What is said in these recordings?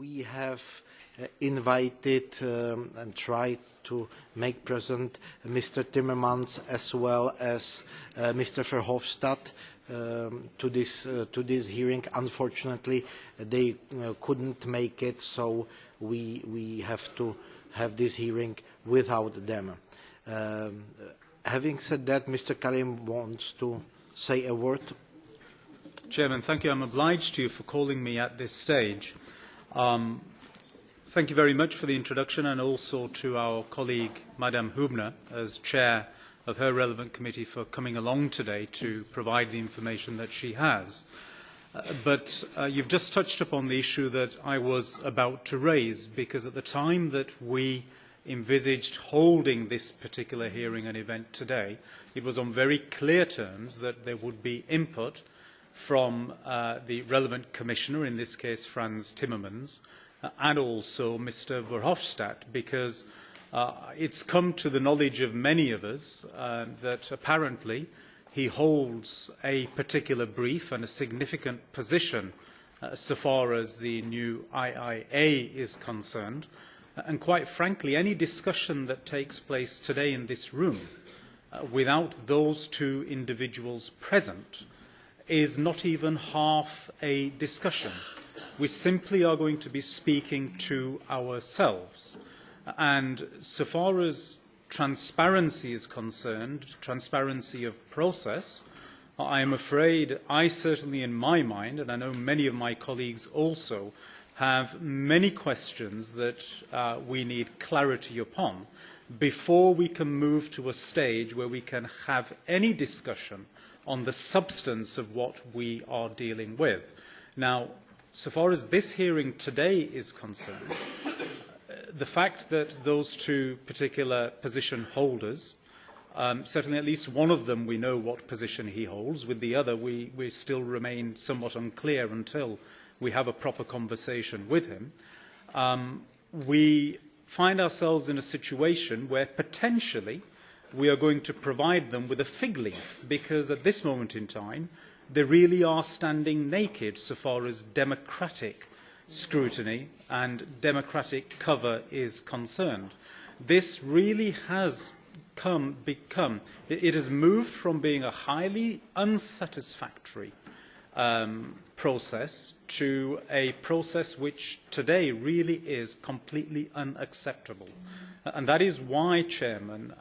we have invited and tried to make present Mr. Timmermans as well as Mr. Verhofstadt to this hearing. Unfortunately, they couldn't make it, so we have to have this hearing without them. Having said that, Mr. Karim wants to say a word. Chairman, thank you. I'm obliged to you for calling me at this stage. Thank you very much for the introduction, and also to our colleague, Madame Hübner, as chair of her relevant committee, for coming along today to provide the information that she has. But you've just touched upon the issue that I was about to raise, because at the time that we envisaged holding this particular hearing and event today, it was on very clear terms that there would be input from the relevant commissioner, in this case Frans Timmermans, and also Mr. Verhofstadt, because it's come to the knowledge of many of us that apparently he holds a particular brief and a significant position so far as the new IIA is concerned. And quite frankly, any discussion that takes place today in this room without those two individuals present is not even half a discussion. We simply are going to be speaking to ourselves. And so far as transparency is concerned, transparency of process, I am afraid I certainly in my mind, and I know many of my colleagues also, have many questions that we need clarity upon before we can move to a stage where we can have any discussion on the substance of what we are dealing with. Now, so far as this hearing today is concerned, the fact that those two particular position holders, certainly at least one of them we know what position he holds, with the other we still remain somewhat unclear until we have a proper conversation with him, we find ourselves in a situation where potentially we are going to provide them with a fig leaf, because at this moment in time they really are standing naked so far as democratic scrutiny and democratic cover is concerned. This really has become, it has moved from being a highly unsatisfactory process to a process which today really is completely unacceptable. And that is why, Chairman,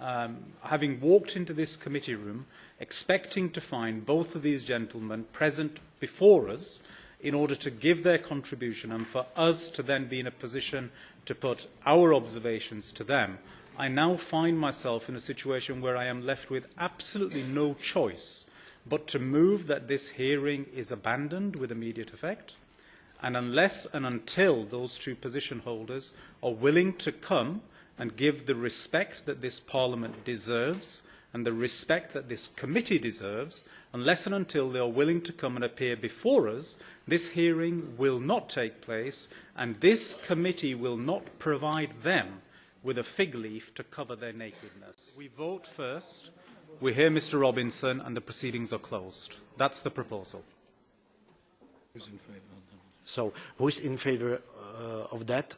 having walked into this committee room expecting to find both of these gentlemen present before us in order to give their contribution and for us to then be in a position to put our observations to them, I now find myself in a situation where I am left with absolutely no choice but to move that this hearing is abandoned with immediate effect, and unless and until those two position holders are willing to come and give the respect that this Parliament deserves and the respect that this committee deserves, unless and until they are willing to come and appear before us, this hearing will not take place, and this committee will not provide them with a fig leaf to cover their nakedness. We vote first, we hear Mr. Robinson, and the proceedings are closed. That's the proposal. Who's in favour? So, who is in favour of that?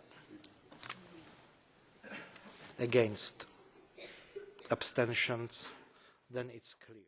Against? Abstentions? Then it's clear.